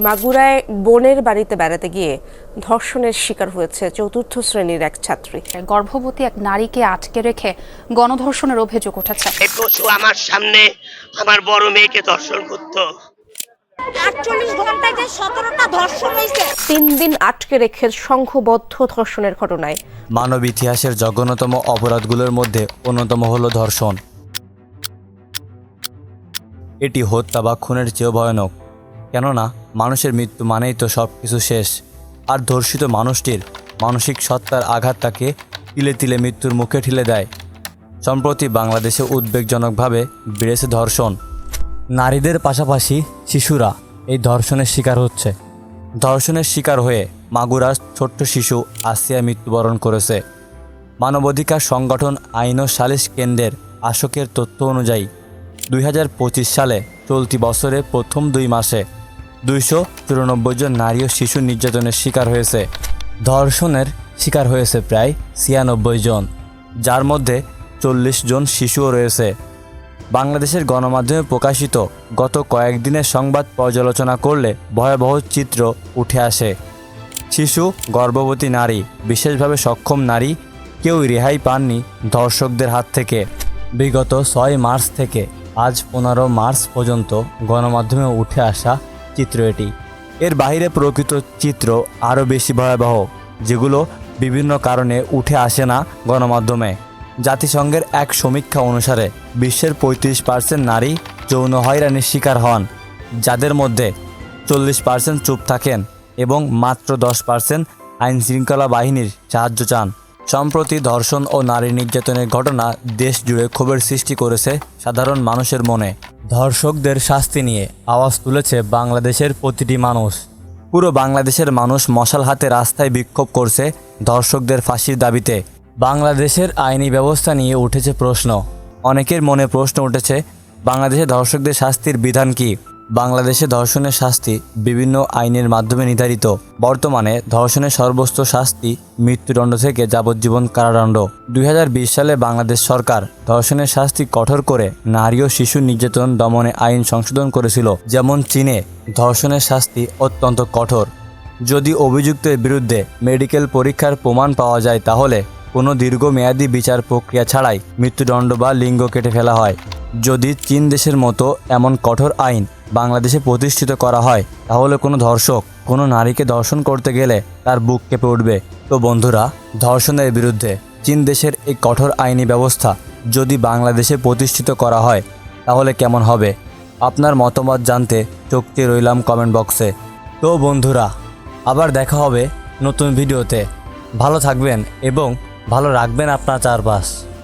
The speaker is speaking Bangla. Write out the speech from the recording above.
মাগুরায় বোনের বাড়িতে বেড়াতে গিয়ে ধর্ষণের শিকার হয়েছে চতুর্থ শ্রেণীর এক ছাত্রী। গর্ভবতী এক নারীকে আটকে রেখে গণধর্ষণের অভিযোগ উঠেছে। আমার সামনে আমার বড় মেয়েকে ধর্ষণ করত। 48 ঘন্টায় যে 17টা ধর্ষণ হয়েছে। 3 দিন আটকে রেখে সংঘবদ্ধ ধর্ষণের ঘটনায় মানব ইতিহাসের জঘন্যতম অপরাধগুলোর মধ্যে অন্যতম হলো ধর্ষণ। এটি হত্যা বা খুনের চেয়েও ভয়ানক, কেননা মানুষের মৃত্যু মানেই তো সব কিছু শেষ। আর ধর্ষিত মানুষটির মানসিক সত্তার আঘাত তাকে তিলে তিলে মৃত্যুর মুখে ঠেলে দেয়। সম্প্রতি বাংলাদেশে উদ্বেগজনকভাবে বেড়েছে ধর্ষণ। নারীদের পাশাপাশি শিশুরা এই ধর্ষণের শিকার হচ্ছে। ধর্ষণের শিকার হয়ে মাগুরার ছোট্ট শিশু আসিয়া মৃত্যুবরণ করেছে। মানবাধিকার সংগঠন আইন ও সালিশ কেন্দ্রের আসকের তথ্য অনুযায়ী 2025 সালে চলতি বছরের প্রথম 2 মাসে 294 জন নারী ও শিশু নির্যাতনের শিকার হয়েছে। ধর্ষণের শিকার হয়েছে প্রায় 96 জন, যার মধ্যে 40 জন শিশুও রয়েছে। বাংলাদেশের গণমাধ্যমে প্রকাশিত গত কয়েকদিনের সংবাদ পর্যালোচনা করলে ভয়াবহ চিত্র উঠে আসে। শিশু, গর্ভবতী নারী, বিশেষভাবে সক্ষম নারী কেউই রেহাই পাননি ধর্ষকদের হাত থেকে। বিগত 6 মার্চ থেকে আজ 15 মার্চ পর্যন্ত গণমাধ্যমে উঠে আসা চিত্র এটি। এর বাইরে প্রকৃত চিত্র আরও বেশি ভয়াবহ, যেগুলো বিভিন্ন কারণে উঠে আসে না গণমাধ্যমে। জাতিসংঘের এক সমীক্ষা অনুসারে বিশ্বের 35% নারী যৌন হয়রানির শিকার হন, যাদের মধ্যে 40% চুপ থাকেন এবং মাত্র 10% আইনশৃঙ্খলা বাহিনীর সাহায্য চান। সম্প্রতি ধর্ষণ ও নারী নির্যাতনের ঘটনা দেশ জুড়ে ক্ষোভের সৃষ্টি করেছে সাধারণ মানুষের মনে। ধর্ষকদের শাস্তি নিয়ে আওয়াজ তুলেছে বাংলাদেশের প্রতিটি মানুষ। পুরো বাংলাদেশের মানুষ মশাল হাতে রাস্তায় বিক্ষোভ করছে ধর্ষকদের ফাঁসির দাবিতে। বাংলাদেশের আইনি ব্যবস্থা নিয়ে উঠেছে প্রশ্ন। অনেকের মনে প্রশ্ন উঠেছে, বাংলাদেশে ধর্ষকদের শাস্তির বিধান কি? বাংলাদেশে ধর্ষণের শাস্তি বিভিন্ন আইনের মাধ্যমে নির্ধারিত। বর্তমানে ধর্ষণের সর্বোচ্চ শাস্তি মৃত্যুদণ্ড থেকে যাবজ্জীবন কারাদণ্ড। 2020 সালে বাংলাদেশ সরকার ধর্ষণের শাস্তি কঠোর করে নারী ও শিশু নির্যাতন দমনে আইন সংশোধন করেছিল। যেমন চীনে ধর্ষণের শাস্তি অত্যন্ত কঠোর। যদি অভিযুক্তের বিরুদ্ধে মেডিকেল পরীক্ষার প্রমাণ পাওয়া যায়, তাহলে কোনো দীর্ঘমেয়াদী বিচার প্রক্রিয়া ছাড়াই মৃত্যুদণ্ড বা লিঙ্গ কেটে ফেলা হয়। যদি চীন দেশের মতো এমন কঠোর আইন বাংলাদেশে প্রতিষ্ঠিত করা হয়, তাহলে কোনো ধর্ষক কোনো নারীকে ধর্ষণ করতে গেলে তার বুক কেঁপে উঠবে। তো বন্ধুরা, ধর্ষণের বিরুদ্ধে চীন দেশের এই কঠোর আইনি ব্যবস্থা যদি বাংলাদেশে প্রতিষ্ঠিত করা হয়, তাহলে কেমন হবে? আপনার মতামত জানতে চোখ দিয়ে রইলাম কমেন্ট বক্সে। তো বন্ধুরা, আবার দেখা হবে নতুন ভিডিওতে। ভালো থাকবেন এবং ভালো রাখবেন আপনার চারপাশ।